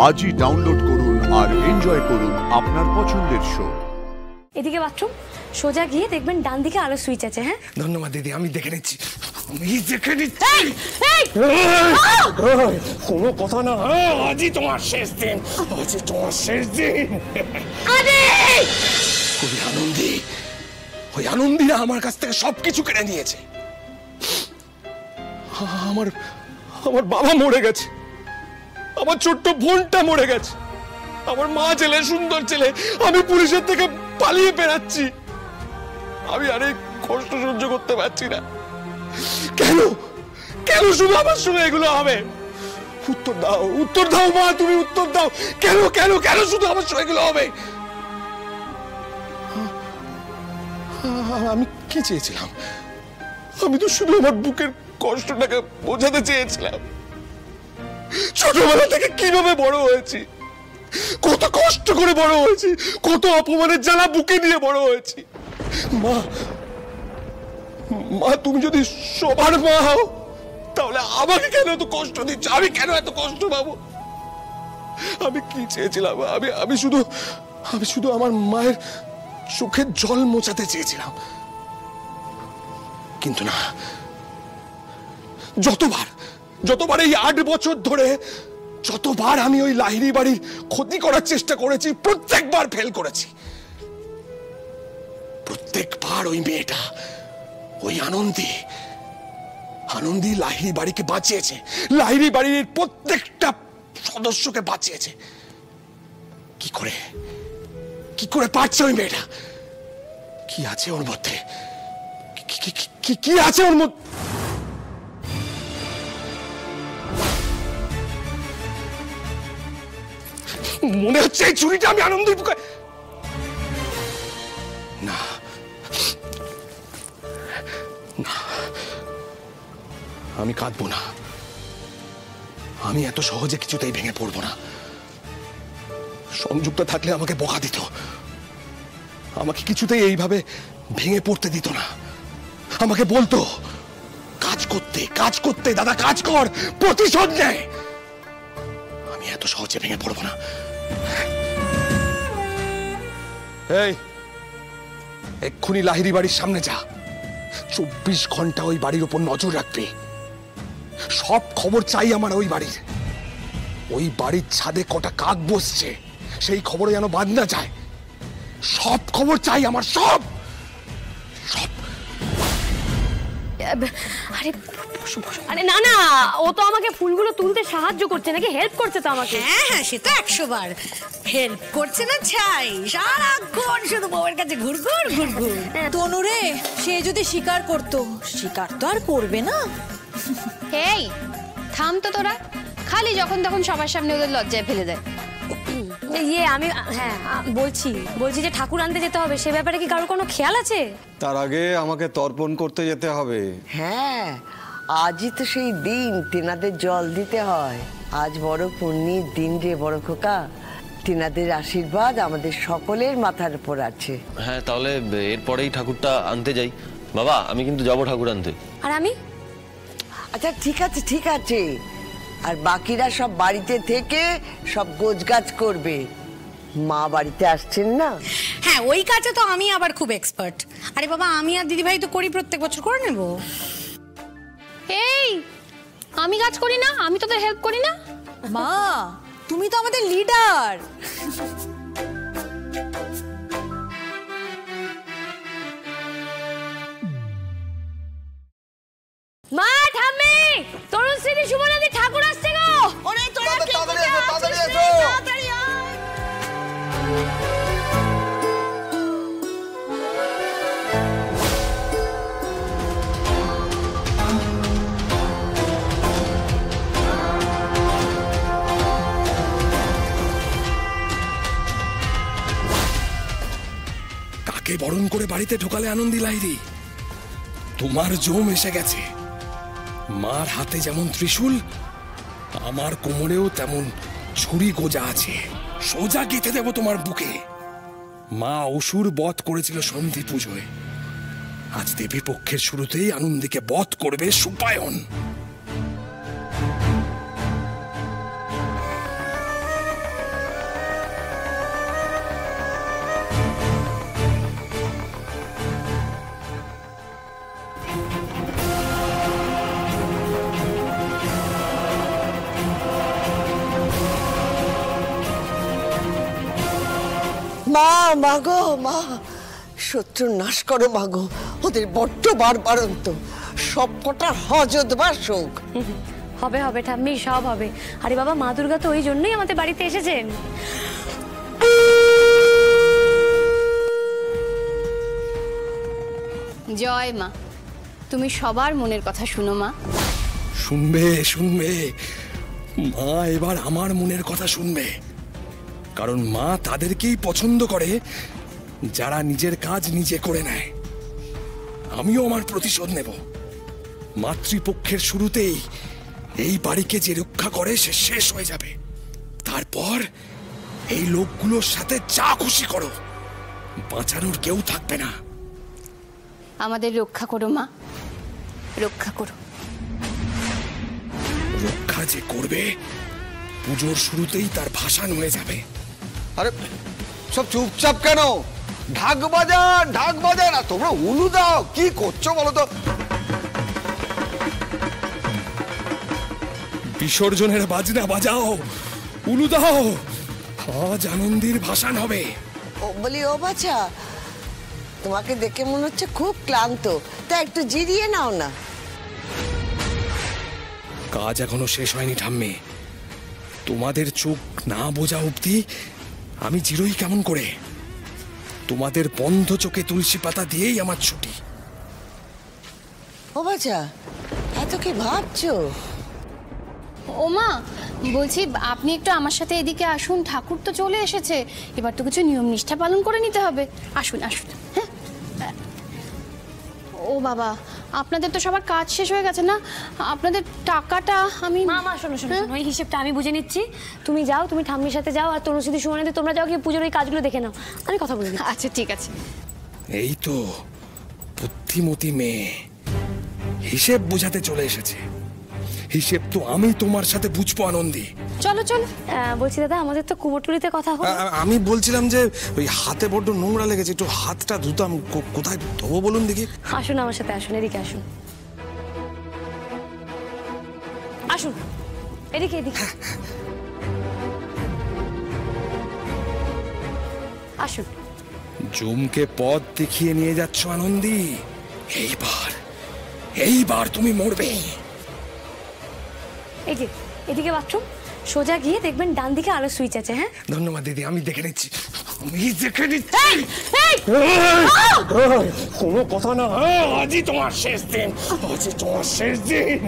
আজই ডাউনলোড করুন আর এনজয় করুন আপনার পছন্দের শো। এদিকে বাথরুম, সোজা গিয়ে দেখবেন ডান দিকে আলো সুইচ আছে। হ্যাঁ, ধন্যবাদ দিদি, আমি দেখে নিচ্ছি। কোনো কথা না, আজই তোমার শেষ দিন, আজই তোমার শেষ দিন। ওই আনন্দীরা আমার কাছ থেকে সবকিছু কেড়ে নিয়েছে। আমার বাবা মরে গেছে, আমার ছোট্ট বোনটা মরে গেছে, আমার মা ছেলে, সুন্দর ছেলে, আমি পুলিশের থেকে পালিয়ে বেড়াচ্ছি। আমি আর এই কষ্ট সহ্য করতে পারছি না। কেন কেন শুধু আমার সঙ্গে এগুলো হবে? উত্তর দাও মা, তুমি উত্তর দাও। কেন কেন কেন শুধু আমার সঙ্গে এগুলো হবে? আমি কি চেয়েছিলাম? আমি তো শুধু আমার বুকের কষ্টটাকে বোঝাতে চেয়েছিলাম। ছোটবেলা থেকে কিভাবে বড় হয়েছি, কত কষ্ট করে বড় হয়েছি, কত অপমানের জ্বালা বুকে নিয়ে বড় হয়েছি। মা, তুমি যদি সবার মা হও, তাহলে আমাকে কেন এত কষ্ট দিচ্ছ? আমি কেন এত কষ্ট পাবো? আমি কি চেয়েছিলাম? আমি শুধু আমার মায়ের চোখের জল মোছাতে চেয়েছিলাম। কিন্তু না, যতবার এই 8 বছর ধরে যতবার আমি ওই লাহিড়ী বাড়ির ক্ষতি করার চেষ্টা করেছি, প্রত্যেকবার ফেল করেছি। প্রত্যেকবার ওই মেয়েটা, ওই আনন্দী লাহিড়ী বাড়িকে বাঁচিয়েছে, লাহিড়ী বাড়ির প্রত্যেকটা সদস্যকে বাঁচিয়েছে। কি করে পারছে ওই মেয়েটা? কি আছে ওর মধ্যে? কি আছে ওর মধ্যে? মনে হচ্ছে এই ছুরিটা আমি আনন্দীর বুকে। না, আমি কাঁদবো না। আমি এত সহজে কিছুতেই ভেঙে পড়বো না। সংযুক্ত থাকলে আমাকে বকা দিত, আমাকে কিছুতেই এইভাবে ভেঙে পড়তে দিত না। আমাকে বলতো কাজ করতে দাদা, কাজ কর, প্রতিশোধ নেয়। আমি এত সহজে ভেঙে পড়বো না। এই, এক্ষুনি লাহিড়ী বাড়ির সামনে যা। 24 ঘন্টা ওই বাড়ির উপর নজর রাখবি। সব খবর চাই আমার ওই বাড়ির। ওই বাড়ির ছাদে কটা কাক বসছে, সেই খবরে যেন বাদ না যায়। সব খবর চাই আমার, সব। আরে না, ও তো আমাকে ফুলগুলো তুলতে সাহায্য করছে, নাকি হেল্প করছে তো আমাকে? হ্যাঁ, সে তো 100 বার হেল্প করছে না ছাই, সারাক্ষণ শুধু বউয়ের কাছে ঘুরঘুর। তনুরে, সে যদি স্বীকার করতো, স্বীকার তো আর করবে না। এই থাম তো তোরা, খালি যখন তখন সবার সামনে ওদের লজ্জায় ফেলে দেয়। আমি বলছি যে ঠাকুর আনতে যেতে হবে, সে ব্যাপারে কি কারোর কোনো খেয়াল আছে? তার আগে আমাকে তর্পণ করতে যেতে হবে। হ্যাঁ, আজই তো সেই দিন, তেনাদের জল দিতে হয়। আজ বড় পুণ্যের দিন রে বড় খোকা। তেনাদের আশীর্বাদ আমাদের সকলের মাথার উপর আছে। হ্যাঁ, তাহলে এরপরেই ঠাকুরটা আনতে যাই। বাবা, আমি কিন্তু যাবো ঠাকুর আনতে। আর আমি? আচ্ছা, ঠিক আছে। আর বাকিরা সব বাড়িতে থেকে সব গোছগাছ করবে। মা বাড়িতে আসছেন না? হ্যাঁ, ওই কাজে তো আমি আবার খুব এক্সপার্ট। আরে বাবা, আমি আর দিদিভাই তো করি, প্রত্যেক বছর করে নেব। এই, আমি কাজ করি না? আমি তোদের হেল্প করি না? মা, তুমি তো আমাদের লিডার। মা, ঠাম্মি, তরুণ শ্রী শুভনদী ঠাকুর আসছে গো। ওরে তোরা কি তাড়াতাড়ি এসো। কাকে বরণ করে বাড়িতে ঢোকালে আনন্দী লাহিড়ী? তোমার জম এসে গেছে। মার হাতে যেমন ত্রিশূল, আমার কোমরেও তেমন ছুরি গোজা আছে। সোজা গেঁথে দেব তোমার বুকে। মা অসুর বধ করেছিল সন্ধি পুজোয়। আজ দেবী পক্ষের শুরুতেই আনন্দীকে বধ করবে সুপায়ন। মা মাগো মা, শত্রুর নাশ করো মাগো, ওদের বড্ড বারবারন্ত, সব কটা হজত বা শোক। হবে হবে ঠাম্মি, সব হবে। আরে বাবা, মা দুর্গা তো ওই জন্যই আমাদের বাড়িতে এসেছেন। জয় মা, তুমি সবার মনের কথা শুনো মা। শুনবে শুনবে, মা এবার আমার মনের কথা শুনবে, কারণ মা তাদেরকেই পছন্দ করে যারা নিজের কাজ নিজে করে নেয়। আমিও আমার প্রতিশোধ নেব। মাতৃপক্ষের শুরুতেই এই বাড়িকে যে রক্ষা করে সে শেষ হয়ে যাবে। তারপর এই লোকগুলোর সাথে যা খুশি করো, বাঁচানোর কেউ থাকবে না। আমাদের রক্ষা করো মা, রক্ষা করো। রক্ষা যে করবে, পুজোর শুরুতেই তার ভাসান হয়ে যাবে। আরে সব চুপচাপ কেন? ঢাক বাজান, আর তোমরা উলু দাও। কি করছো বলো তো? বিসর্জনের বাজনা বাজাও, উলু দাও, আজ আনন্দের ভাসান হবে। ও বলি, ও বাছা, তোমাকে দেখে মনে হচ্ছে খুব ক্লান্ত, তা একটু জিরিয়ে নাও না। কাজ এখনো শেষ হয়নি ঠাম্মি। তোমাদের চোখ না বোঝা অবধি আমি জিরোই কেমন করে? তোমাদের বন্ধ চোখে তুলসী পাতা দিয়েই আমার ছুটি। ও বাছা, এত কি ভাবছো? ও মা, বলছি আপনি একটু আমার সাথে এদিকে আসুন, ঠাকুর তো চলে এসেছে, এবার তো কিছু নিয়ম নিষ্ঠা পালন করে নিতে হবে। আসুন আসুন। হ্যাঁ, ও বাবা, আপনাদের তো সবার কাজ শেষ হয়ে গেছে না? আপনাদের টাকাটা আমি... মা মা শোনো শোনো, ওই হিসেবটা আমি বুঝে নিচ্ছি। তুমি যাও, তুমি ঠাম্মির সাথে যাও, আর তনুশ্রী সুমনেতে তোমরা যাও, গিয়ে পুজোর ওই কাজগুলো দেখে নাও, আমি কথা বলে দিচ্ছি। আচ্ছা ঠিক আছে। এই তো বুদ্ধিমতী মেয়ে হিসেব বোঝাতে চলে এসেছে। হিসেব তো আমি তোমার সাথে বুঝবো আনন্দী। চলো চলো। বলছি দাদা, আমাদের তো কুমোরটুলিতে কথা হলো। আমি বলছিলাম যে ওই হাতে বড্ড নোংরা লেগেছে, একটু হাতটা ধুতাম। কোথায় ধোবো বলুন দেখি? আসুন আমার সাথে, আসুন এদিকে আসুন, আসুন এদিকে এদিকে আসুন। জমকে পথ দেখিয়ে নিয়ে যাচ্ছ আনন্দী। এইবার তুমি মরবে। এই যে এদিকে বাথরুম, সোজা গিয়ে দেখবেন ডান দিকে আলো সুইচ আছে। হ্যাঁ, ধন্যবাদ দিদি, আমি দেখে নিচ্ছি। কোনো কথা না, আজই তোমার শেষ দিন, আজই তোমার শেষ দিন।